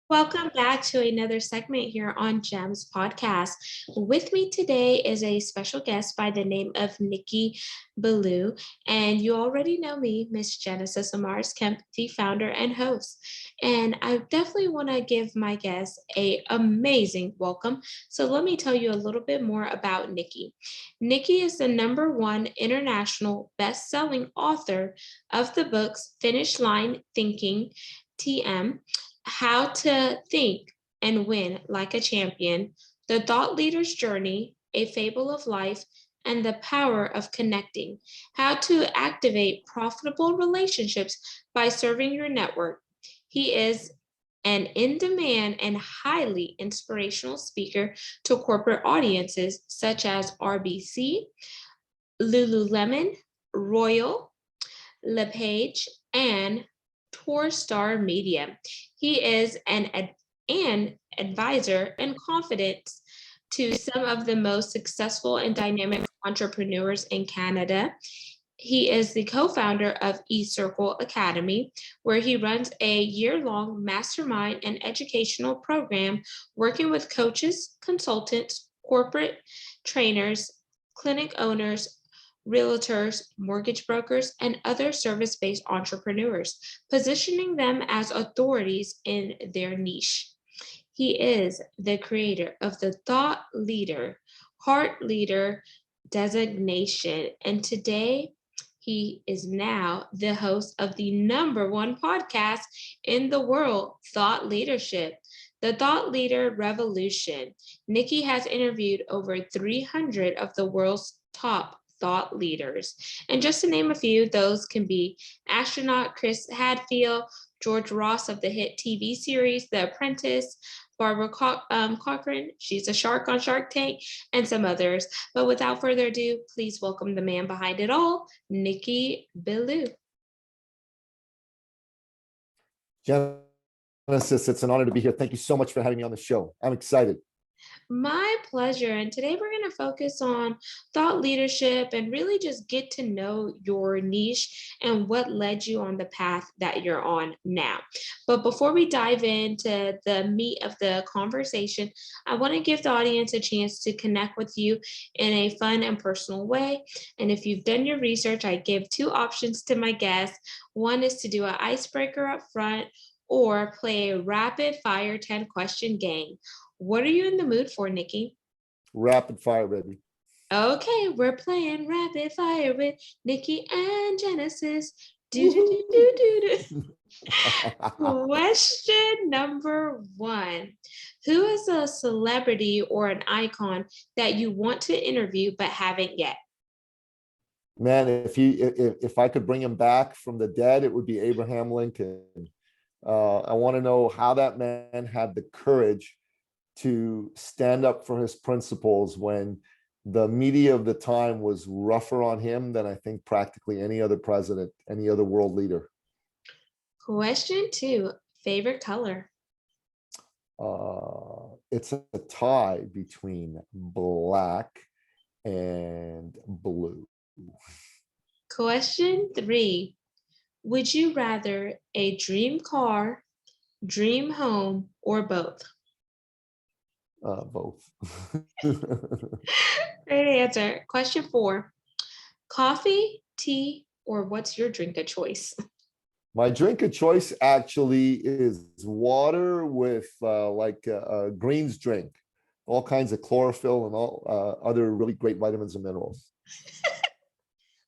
Welcome back to another segment here on GEMS podcast. With me today is a special guest by the name of Nicky Billou. And you already know me, Miss Genesis Amaris Kemp, the founder and host. And I definitely want to give my guest a amazing welcome. So let me tell you a little bit more about Nicky. Nicky is the #1 international best-selling author of the books Finish Line Thinking, TM, How to Think and Win Like a Champion, The Thought Leader's Journey, A Fable of Life, and the Power of Connecting, How to Activate Profitable Relationships by Serving Your Network. He is an in demand and highly inspirational speaker to corporate audiences such as RBC, Lululemon, Royal, LePage, and Torstar Media. He is an advisor and confidant to some of the most successful and dynamic entrepreneurs in Canada. He is the co-founder of eCircle Academy, where he runs a year-long mastermind and educational program working with coaches, consultants, corporate trainers, clinic owners, realtors, mortgage brokers, and other service-based entrepreneurs, positioning them as authorities in their niche. He is the creator of the Thought Leader, Heart Leader designation, and today he is now the host of the #1 podcast in the world, Thought Leadership, the Thought Leader Revolution. Nicky has interviewed over 300 of the world's top thought leaders. And just to name a few, those can be astronaut Chris Hadfield, George Ross of the hit TV series The Apprentice, Barbara Cochran, she's a shark on Shark Tank, and some others. But without further ado, please welcome the man behind it all, Nicky Billou. Genesis, it's an honor to be here. Thank you so much for having me on the show. I'm excited. My pleasure. And today we're going to focus on thought leadership and really just get to know your niche and what led you on the path that you're on now. But before we dive into the meat of the conversation, I want to give the audience a chance to connect with you in a fun and personal way. And if you've done your research, I give 2 options to my guests. One is to do an icebreaker up front or play a rapid fire 10 question game. What are you in the mood for, Nicky? Rapid fire, baby. Okay, we're playing rapid fire with Nicky and Genesis. Do do do do do. Question number 1. Who is a celebrity or an icon that you want to interview but haven't yet? Man, if I could bring him back from the dead, it would be Abraham Lincoln. I want to know how that man had the courage to stand up for his principles when the media of the time was rougher on him than I think practically any other president, any other world leader. Question 2, favorite color? It's a tie between black and blue. Question 3, would you rather a dream car, dream home, or both? Both. Great answer. Question 4, coffee, tea, or what's your drink of choice? My drink of choice actually is water with greens drink, all kinds of chlorophyll and all other really great vitamins and minerals.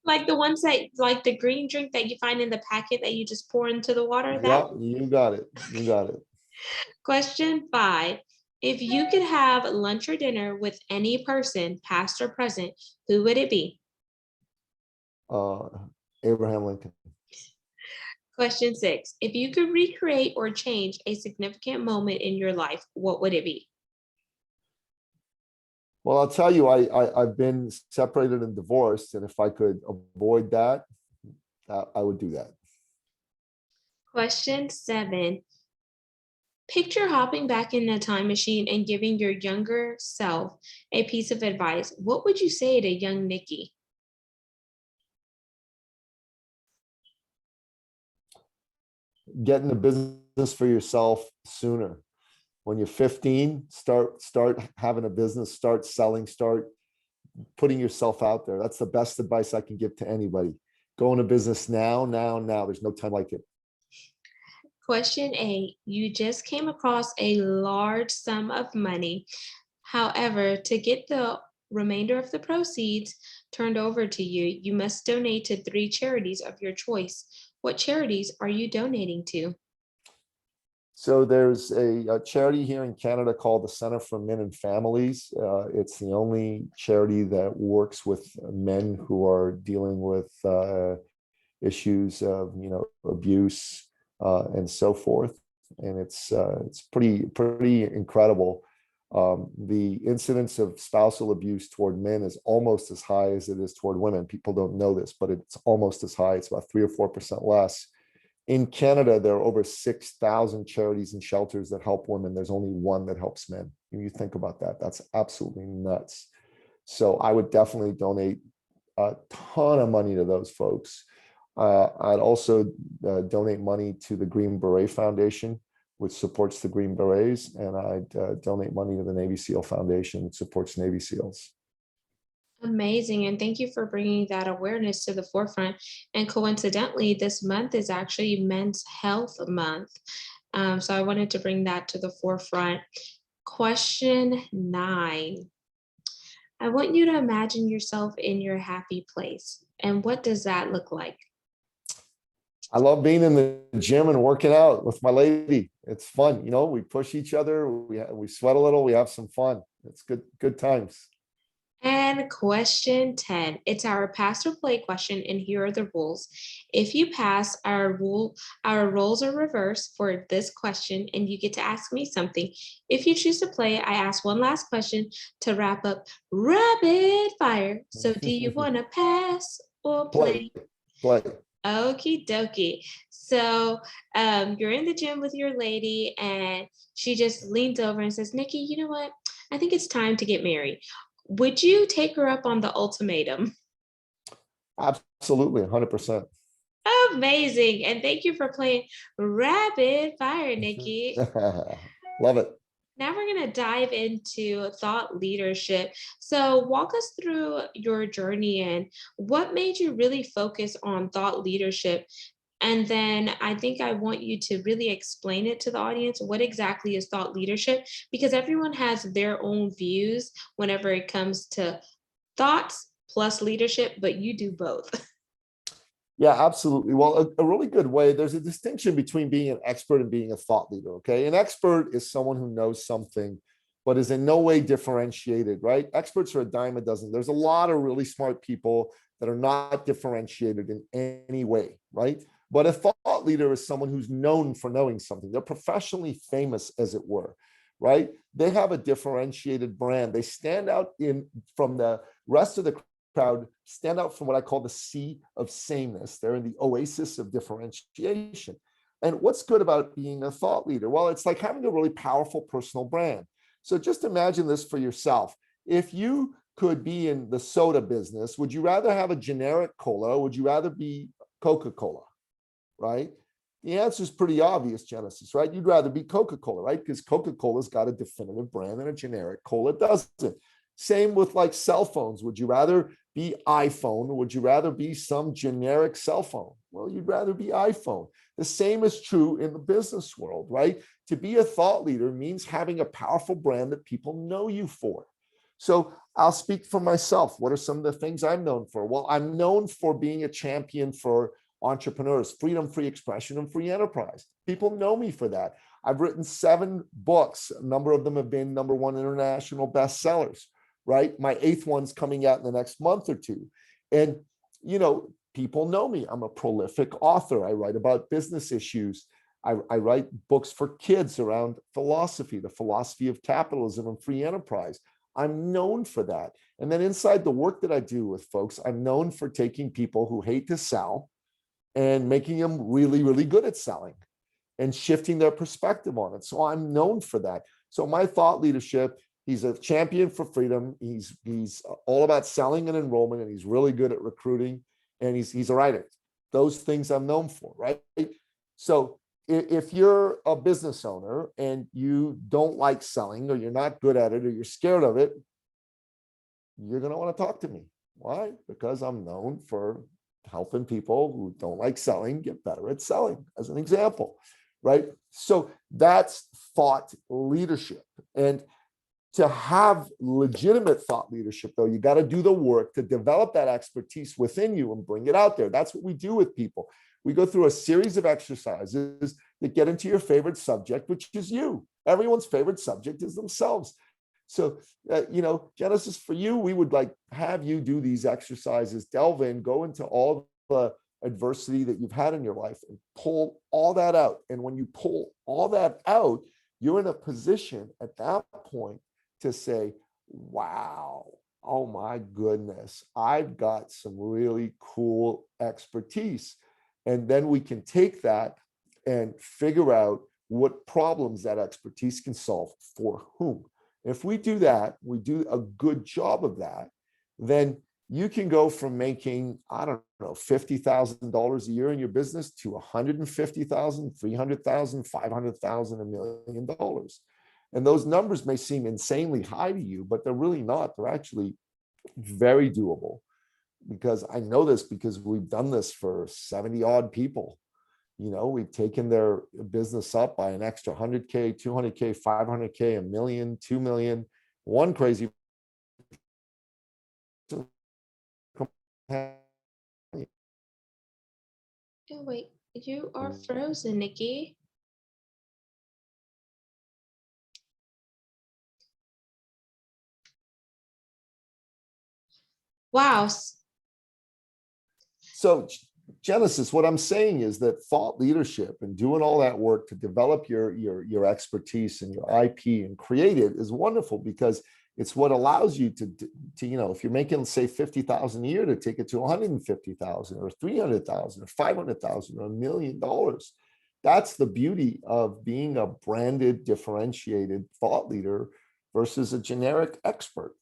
Like the ones that, like the green drink that you find in the packet that you just pour into the water? Yeah, you got it. You got it. Question 5, if you could have lunch or dinner with any person, past or present, who would it be? Abraham Lincoln. Question 6, if you could recreate or change a significant moment in your life, what would it be? Well, I'll tell you, I've been separated and divorced, and if I could avoid that, I would do that. Question 7, picture hopping back in a time machine and giving your younger self a piece of advice. What would you say to young Nicky? Get in the business for yourself sooner. When you're 15, start having a business, start selling, start putting yourself out there. That's the best advice I can give to anybody. Go into business now. There's no time like it. Question 8, you just came across a large sum of money. However, to get the remainder of the proceeds turned over to you, you must donate to 3 charities of your choice. What charities are you donating to? So there's a charity here in Canada called the Center for Men and Families. It's the only charity that works with men who are dealing with issues of, abuse and so forth. And it's pretty incredible. The incidence of spousal abuse toward men is almost as high as it is toward women. People don't know this, but it's almost as high. It's about 3 or 4% less. In Canada, there are over 6,000 charities and shelters that help women. There's only one that helps men. When you think about that, that's absolutely nuts. So I would definitely donate a ton of money to those folks. I'd also donate money to the Green Beret Foundation, which supports the Green Berets, and I'd donate money to the Navy SEAL Foundation, which supports Navy SEALs. Amazing. And thank you for bringing that awareness to the forefront. And coincidentally, this month is actually Men's Health Month. So I wanted to bring that to the forefront. Question 9. I want you to imagine yourself in your happy place. And what does that look like? I love being in the gym and working out with my lady. It's fun. We push each other. We sweat a little. We have some fun. It's good times. And question 10, it's our pass or play question, and here are the rules. If you pass, our roles are reversed for this question, and you get to ask me something. If you choose to play, I ask one last question to wrap up rapid fire. So do you want to pass or play? Play. Okie dokie. So you're in the gym with your lady, and she just leans over and says, Nikki, you know what? I think it's time to get married. Would you take her up on the ultimatum? Absolutely, 100%. Amazing. And thank you for playing rapid fire, Nikki. Love it. Now we're going to dive into thought leadership. So walk us through your journey and what made you really focus on thought leadership. And then I think I want you to really explain it to the audience. What exactly is thought leadership? Because everyone has their own views whenever it comes to thoughts plus leadership, but you do both. Yeah, absolutely. Well, a really good way, there's a distinction between being an expert and being a thought leader, okay? An expert is someone who knows something, but is in no way differentiated, right? Experts are a dime a dozen. There's a lot of really smart people that are not differentiated in any way, right? But a thought leader is someone who's known for knowing something. They're professionally famous, as it were, right? They have a differentiated brand. They stand out from the rest of the crowd, stand out from what I call the sea of sameness. They're in the oasis of differentiation. And what's good about being a thought leader? Well, it's like having a really powerful personal brand. So just imagine this for yourself. If you could be in the soda business, would you rather have a generic cola, or would you rather be Coca-Cola, right? The answer is pretty obvious, Genesis, right? You'd rather be Coca-Cola, right? Because Coca-Cola's got a definitive brand and a generic cola doesn't. Same with like cell phones. Would you rather be iPhone, or would you rather be some generic cell phone? Well, you'd rather be iPhone. The same is true in the business world, right? To be a thought leader means having a powerful brand that people know you for. So I'll speak for myself. What are some of the things I'm known for? Well, I'm known for being a champion for entrepreneurs, freedom, free expression, and free enterprise. People know me for that. I've written 7 books. A number of them have been #1 international bestsellers, right? My 8th one's coming out in the next month or 2. And, people know me. I'm a prolific author. I write about business issues. I write books for kids around philosophy, the philosophy of capitalism and free enterprise. I'm known for that. And then inside the work that I do with folks, I'm known for taking people who hate to sell and making them really, really good at selling and shifting their perspective on it. So I'm known for that. So my thought leadership, he's a champion for freedom. He's all about selling and enrollment, and he's really good at recruiting, and he's a writer. Those things I'm known for, right? So if you're a business owner and you don't like selling, or you're not good at it, or you're scared of it, you're going to want to talk to me. Why? Because I'm known for helping people who don't like selling get better at selling, as an example, right? So that's thought leadership. And to have legitimate thought leadership, though, you got to do the work to develop that expertise within you and bring it out there. That's what we do with people. We go through a series of exercises that get into your favorite subject, which is you. Everyone's favorite subject is themselves. So, Genesis, for you, we would like have you do these exercises, delve in, go into all the adversity that you've had in your life and pull all that out. And when you pull all that out, you're in a position at that point to say, wow, oh my goodness, I've got some really cool expertise. And then we can take that and figure out what problems that expertise can solve for whom. If we do that, we do a good job of that, then you can go from making, I don't know, $50,000 a year in your business to $150,000, $300,000, $500,000, $1 million. And those numbers may seem insanely high to you, but they're really not. They're actually very doable, because I know this because we've done this for 70 odd people. We've taken their business up by an extra 100K, 200K, 500K, $1 million, 2 million. One crazy. Oh, wait, you are frozen, Nicky. Wow. So, Genesis, what I'm saying is that thought leadership and doing all that work to develop your expertise and your IP and create it is wonderful, because it's what allows you to if you're making, say, 50,000 a year, to take it to 150,000 or 300,000 or 500,000 or $1 million. That's the beauty of being a branded, differentiated thought leader versus a generic expert.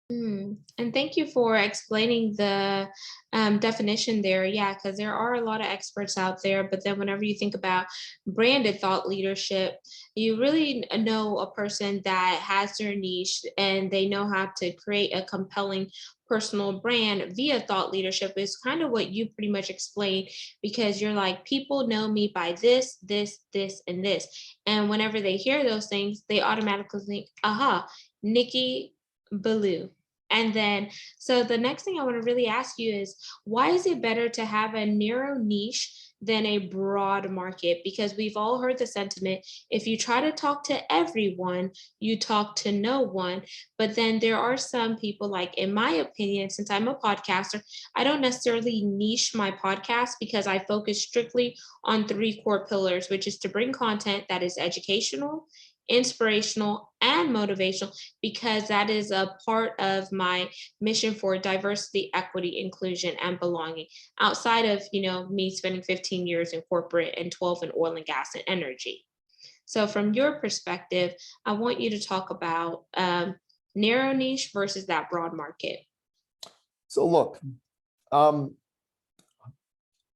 And thank you for explaining the definition there. Yeah, because there are a lot of experts out there, but then whenever you think about branded thought leadership, you really know a person that has their niche and they know how to create a compelling personal brand via thought leadership. Is kind of what you pretty much explained, because you're like, people know me by this, this, this, and this. And whenever they hear those things, they automatically think, aha, Nicky Billou. And then, so the next thing I want to really ask you is, why is it better to have a narrow niche than a broad market? Because we've all heard the sentiment, if you try to talk to everyone, you talk to no one. But then there are some people, like in my opinion, since I'm a podcaster, I don't necessarily niche my podcast, because I focus strictly on 3 core pillars, which is to bring content that is educational, inspirational, and motivational, because that is a part of my mission for diversity, equity, inclusion, and belonging, outside of me spending 15 years in corporate and 12 in oil and gas and energy. So from your perspective, I want you to talk about narrow niche versus that broad market. So look, I'm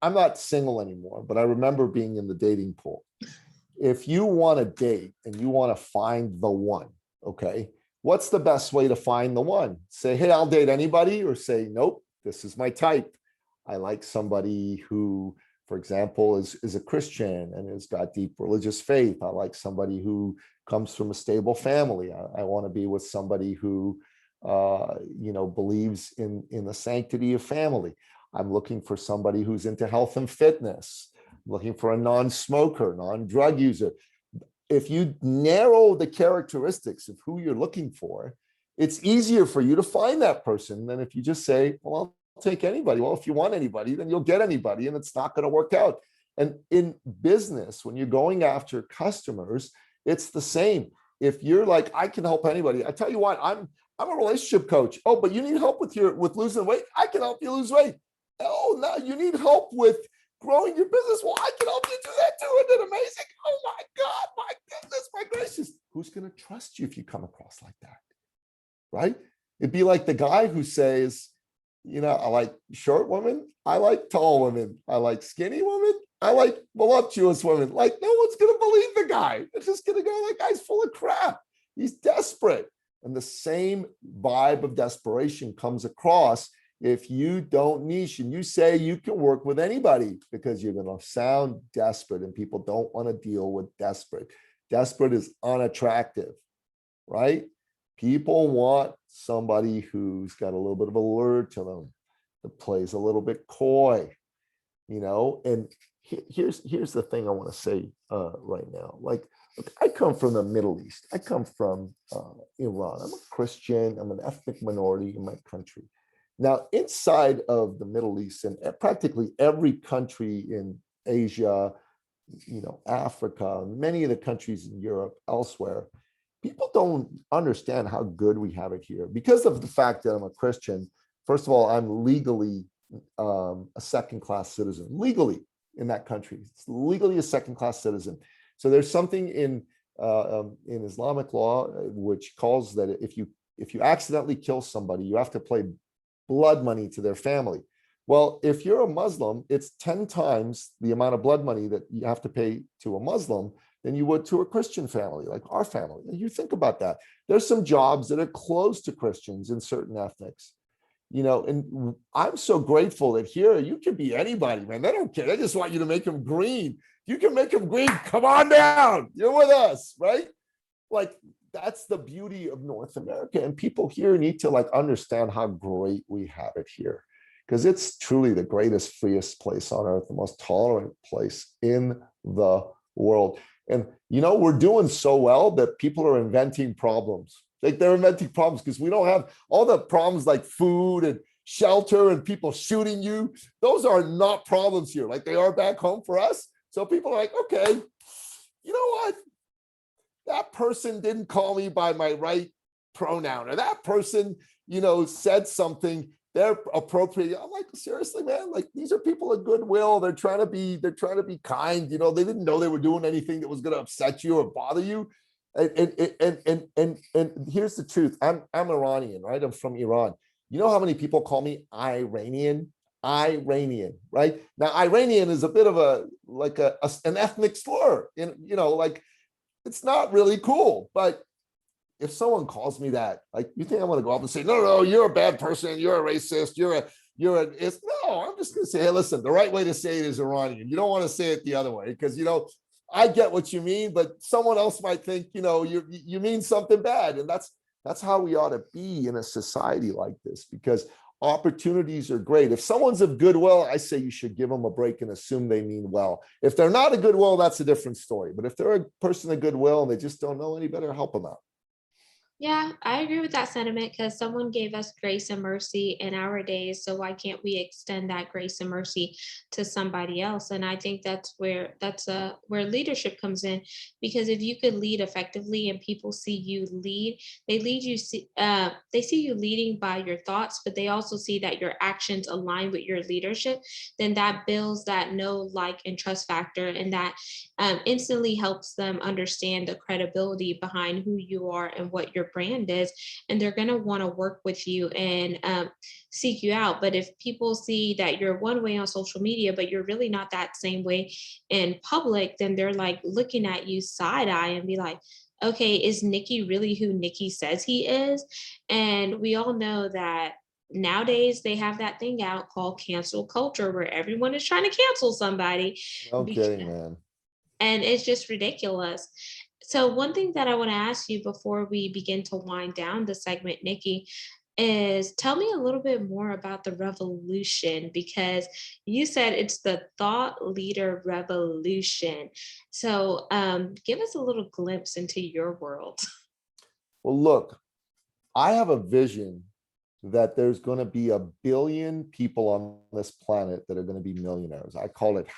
not single anymore, but I remember being in the dating pool. If you want to date and you want to find the one, okay, what's the best way to find the one? Say, hey, I'll date anybody, or say, nope, this is my type. I like somebody who, for example, is a Christian and has got deep religious faith. I like somebody who comes from a stable family. I want to be with somebody who, believes in the sanctity of family. I'm looking for somebody who's into health and fitness. Looking for a non-smoker, non-drug user. If you narrow the characteristics of who you're looking for, it's easier for you to find that person than if you just say, well, I'll take anybody. Well, if you want anybody, then you'll get anybody, and it's not going to work out. And in business, when you're going after customers, it's the same. If you're like, I can help anybody. I tell you what, I'm a relationship coach. Oh, but you need help with losing weight. I can help you lose weight. Oh, no, you need help with growing your business. Well, I can help you do that too. Isn't it amazing? Oh my God, my goodness, my gracious. Who's going to trust you if you come across like that? Right? It'd be like the guy who says, I like short women. I like tall women. I like skinny women. I like voluptuous women. Like, no one's going to believe the guy. They're just going to go, that guy's full of crap. He's desperate. And the same vibe of desperation comes across if you don't niche and you say you can work with anybody, because you're going to sound desperate and people don't want to deal with desperate. Desperate is unattractive, right? People want somebody who's got a little bit of a lure to them, that plays a little bit coy, and here's the thing I want to say right now. Like, look, I come from the Middle East. I come from Iran. I'm a Christian. I'm an ethnic minority in my country. Now, inside of the Middle East and practically every country in Asia, Africa, many of the countries in Europe, elsewhere, people don't understand how good we have it here because of the fact that I'm a Christian. First of all, I'm legally a second-class citizen, legally in that country. It's legally a second-class citizen. So there's something in Islamic law which calls that if you accidentally kill somebody, you have to pay blood money to their family. Well, if you're a Muslim, it's 10 times the amount of blood money that you have to pay to a Muslim than you would to a Christian family, like our family. And you think about that. There's some jobs that are close to Christians in certain ethnics, and I'm so grateful that here you can be anybody, man. They don't care. They just want you to make them green. You can make them green. Come on down. You're with us, right? Like, that's the beauty of North America. And people here need to understand how great we have it here, because it's truly the greatest, freest place on earth, the most tolerant place in the world. And, we're doing so well that people are inventing problems. Like, they're inventing problems because we don't have all the problems like food and shelter and people shooting you. Those are not problems here like they are back home for us. So people are like, okay, you know what? That person didn't call me by my right pronoun, or that person, said something, they're appropriate. I'm like, seriously, man, like, these are people of goodwill. They're trying to be kind. They didn't know they were doing anything that was going to upset you or bother you. And here's the truth. I'm Iranian, right? I'm from Iran. You know how many people call me Iranian? Iranian, right? Now, Iranian is a bit of an ethnic slur, and it's not really cool. But if someone calls me that, like, you think I'm going to go up and say, no, you're a bad person, you're a racist, no, I'm just going to say, hey, listen, the right way to say it is Iranian. You don't want to say it the other way, because I get what you mean, but someone else might think, you mean something bad. And that's how we ought to be in a society like this, because opportunities are great. If someone's of goodwill, I say you should give them a break and assume they mean well. If they're not a goodwill, that's a different story. But if they're a person of goodwill and they just don't know any better, help them out. Yeah, I agree with that sentiment because someone gave us grace and mercy in our days. So why can't we extend that grace and mercy to somebody else? And I think where leadership comes in, because if you could lead effectively and people see you lead, they see you leading by your thoughts, but they also see that your actions align with your leadership. Then that builds that know, like, and trust factor, and that instantly helps them understand the credibility behind who you are and what your brand is, and they're going to want to work with you and seek you out. But if people see that you're one way on social media, but you're really not that same way in public, then they're like looking at you side eye and be like, okay, is Nicky really who Nicky says he is? And we all know that nowadays they have that thing out called cancel culture, where everyone is trying to cancel somebody. No kidding, man. And it's just ridiculous. So one thing that I want to ask you before we begin to wind down the segment, Nicky, is tell me a little bit more about the revolution, because you said it's the thought leader revolution. So give us a little glimpse into your world. Well, look, I have a vision that there's going to be 1 billion people on this planet that are going to be millionaires. I call it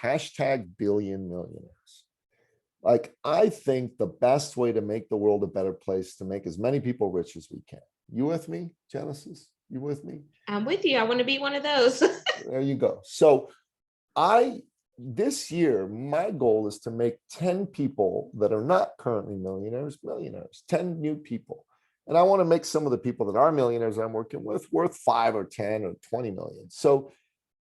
#billion millionaires. Like, I think the best way to make the world a better place, to make as many people rich as we can. You with me, Genesis? You with me? I'm with you. I want to be one of those. There you go. So this year, my goal is to make 10 people that are not currently millionaires, 10 new people. And I want to make some of the people that are millionaires I'm working with worth 5 or 10 or 20 million. So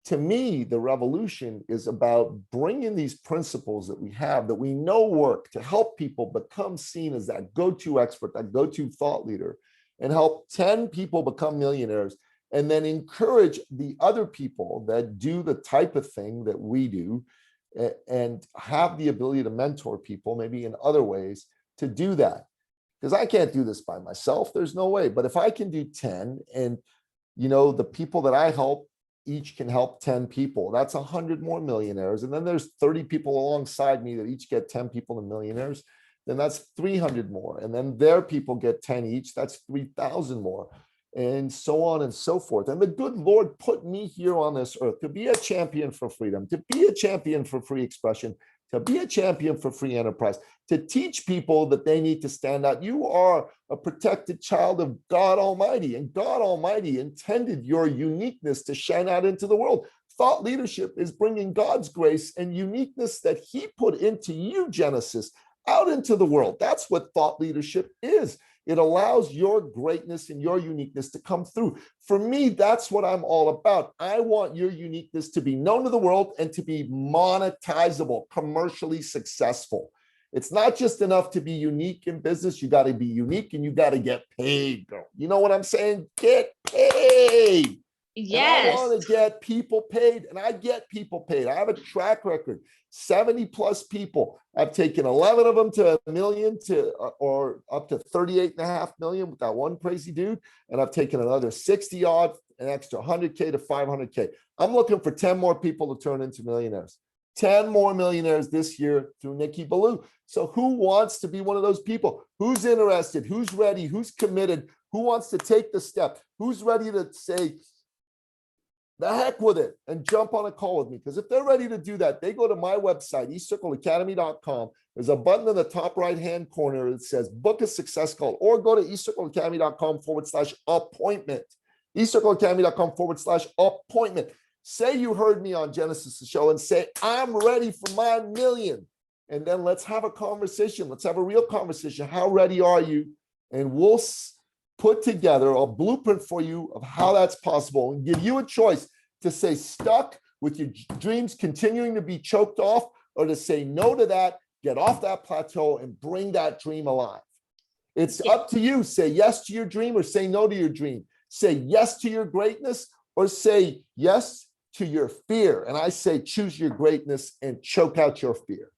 to me, the revolution is about bringing these principles that we know work, to help people become seen as that go-to expert, that go-to thought leader, and help 10 people become millionaires, and then encourage the other people that do the type of thing that we do, and have the ability to mentor people, maybe in other ways, to do that. Because I can't do this by myself. There's no way. But if I can do 10, and the people that I help each can help 10 people, that's 100 more millionaires. And then there's 30 people alongside me that each get 10 people to millionaires. Then that's 300 more. And then their people get 10 each. That's 3,000 more. And so on and so forth. And the good Lord put me here on this earth to be a champion for freedom, to be a champion for free expression, to be a champion for free enterprise, to teach people that they need to stand out. You are a protected child of God Almighty, and God Almighty intended your uniqueness to shine out into the world. Thought leadership is bringing God's grace and uniqueness that he put into you, Genesis, out into the world. That's what thought leadership is. It allows your greatness and your uniqueness to come through. For me, that's what I'm all about. I want your uniqueness to be known to the world and to be monetizable, commercially successful. It's not just enough to be unique in business. You got to be unique, and you got to get paid, girl. You know what I'm saying? Get paid. Yes. And I want to get people paid, and I get people paid. I have a track record, 70 plus people. I've taken 11 of them to a million, or up to 38.5 million with that one crazy dude. And I've taken another 60 odd, an extra 100K to 500K. I'm looking for 10 more people to turn into millionaires. 10 more millionaires this year through Nicky Billou. So who wants to be one of those people? Who's interested? Who's ready? Who's committed? Who wants to take the step? Who's ready to say, the heck with it, and jump on a call with me? Because if they're ready to do that, they go to my website, eCircleacademy.com. There's a button in the top right-hand corner that says book a success call, or go to eCircleacademy.com/appointment. eCircleacademy.com/appointment. Say you heard me on Genesis' show and say, I'm ready for my million. And then let's have a conversation. Let's have a real conversation. How ready are you? And we'll put together a blueprint for you of how that's possible, and give you a choice to say stuck with your dreams continuing to be choked off, or to say no to that, get off that plateau and bring that dream alive. It's up to you. Say yes to your dream, or say no to your dream. Say yes to your greatness, or say yes to your fear. And I say choose your greatness and choke out your fear.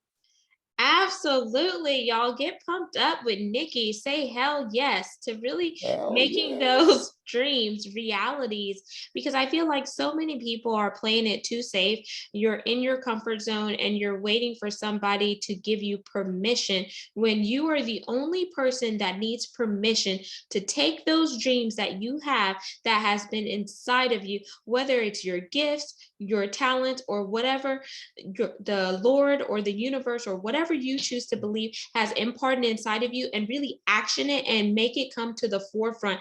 Absolutely. Y'all get pumped up with Nicky. Say hell yes to really making those dreams realities, because I feel like so many people are playing it too safe. You're in your comfort zone and you're waiting for somebody to give you permission, when you are the only person that needs permission to take those dreams that you have, that has been inside of you, whether it's your gifts, your talent, or whatever the Lord or the universe or whatever you choose to believe has imparted inside of you, and really action it and make it come to the forefront.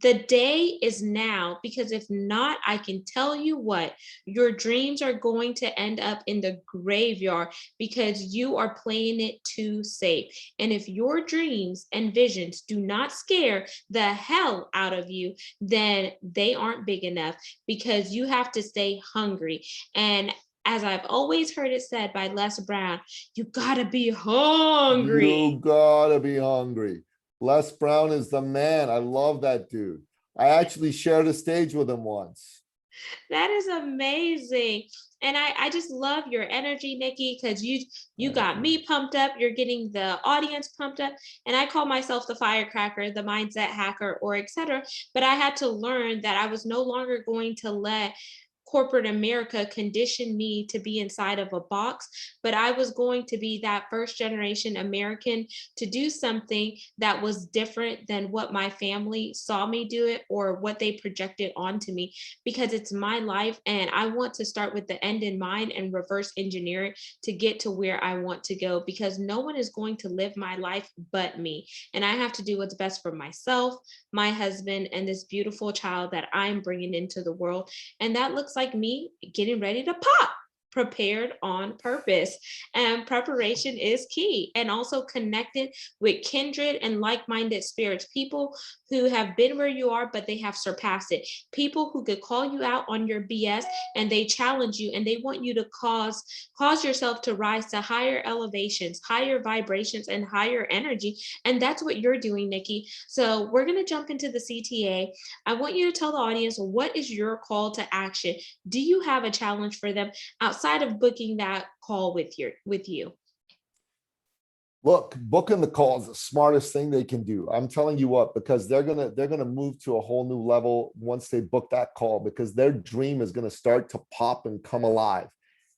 The day is now, because if not, I can tell you what, your dreams are going to end up in the graveyard, because you are playing it too safe. And if your dreams and visions do not scare the hell out of you, then they aren't big enough, because you have to stay hungry. And as I've always heard it said by Les Brown, you gotta be hungry. You gotta be hungry. Les Brown is the man. I love that dude. I actually shared a stage with him once. That is amazing. And I just love your energy, Nicky, because you got me pumped up. You're getting the audience pumped up. And I call myself the firecracker, the mindset hacker, or etc. But I had to learn that I was no longer going to let corporate America conditioned me to be inside of a box, but I was going to be that first generation American to do something that was different than what my family saw me do it or what they projected onto me, because it's my life and I want to start with the end in mind and reverse engineer it to get to where I want to go, because no one is going to live my life but me. And I have to do what's best for myself, my husband, and this beautiful child that I'm bringing into the world. And that looks like me getting ready to pop. prepared on purpose. And preparation is key. And also connected with kindred and like-minded spirits, people who have been where you are, but they have surpassed it. People who could call you out on your BS and they challenge you and they want you to cause yourself to rise to higher elevations, higher vibrations, and higher energy. And that's what you're doing, Nikki. So we're going to jump into the CTA. I want you to tell the audience, what is your call to action? Do you have a challenge for them outside of booking that call with you? Look, booking the call is the smartest thing they can do. I'm telling you what, because they're gonna move to a whole new level once they book that call, because their dream is gonna start to pop and come alive.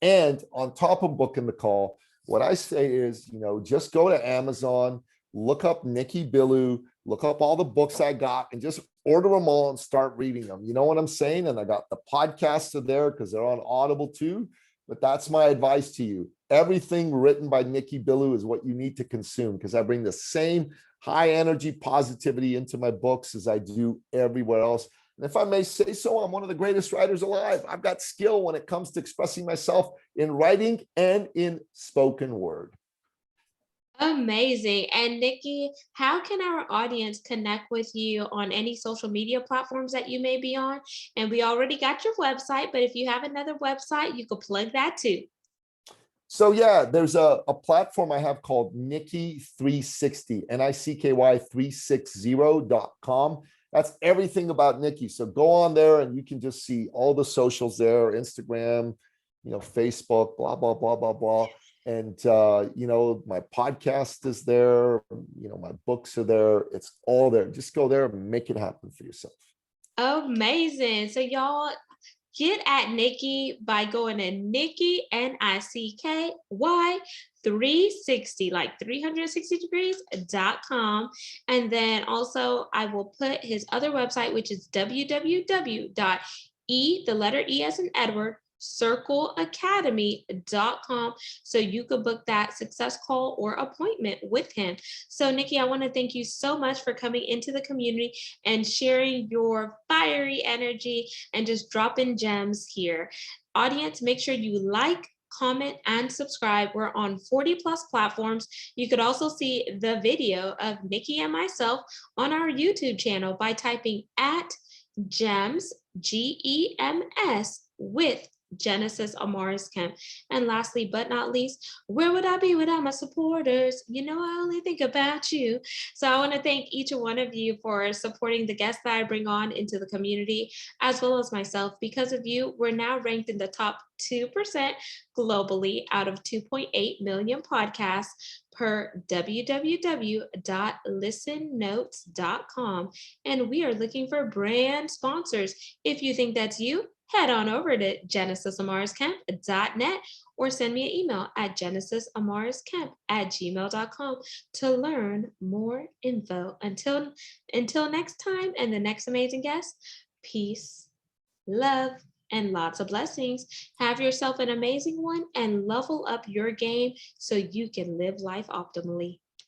And on top of booking the call, what I say is, just go to Amazon, look up Nicky Billou, look up all the books I got, and just order them all and start reading them. You know what I'm saying? And I got the podcasts are there because they're on Audible too. But that's my advice to you. Everything written by Nicky Billou is what you need to consume, because I bring the same high energy positivity into my books as I do everywhere else. And if I may say so, I'm one of the greatest writers alive. I've got skill when it comes to expressing myself in writing and in spoken word. Amazing. And Nikki, how can our audience connect with you on any social media platforms that you may be on? And we already got your website, but if you have another website, you could plug that too. So yeah, there's a platform I have called Nicky 360, NICKY360.com. That's everything about Nicky. So go on there and you can just see all the socials there, Instagram, Facebook, blah, blah, blah, blah, blah. And, my podcast is there, my books are there. It's all there. Just go there and make it happen for yourself. Amazing. So y'all get at Nikki by going to Nicky, NICKY 360, like 360 degrees.com. And then also I will put his other website, which is www.e, the letter E as in Edward, circleacademy.com, so you could book that success call or appointment with him. So Nikki, I want to thank you so much for coming into the community and sharing your fiery energy and just dropping gems here. Audience, make sure you like, comment, and subscribe. We're on 40+ platforms. You could also see the video of Nikki and myself on our YouTube channel by typing @GEMS, GEMS, with Genesis Amaris Kemp. And lastly, but not least, where would I be without my supporters? I only think about you. So I want to thank each one of you for supporting the guests that I bring on into the community, as well as myself. Because of you, we're now ranked in the top 2% globally out of 2.8 million podcasts per www.listennotes.com. And we are looking for brand sponsors. If you think that's you, head on over to genesisamariscamp.net or send me an email at genesisamariscamp@gmail.com to learn more info. Until next time and the next amazing guest, peace, love, and lots of blessings. Have yourself an amazing one and level up your game so you can live life optimally.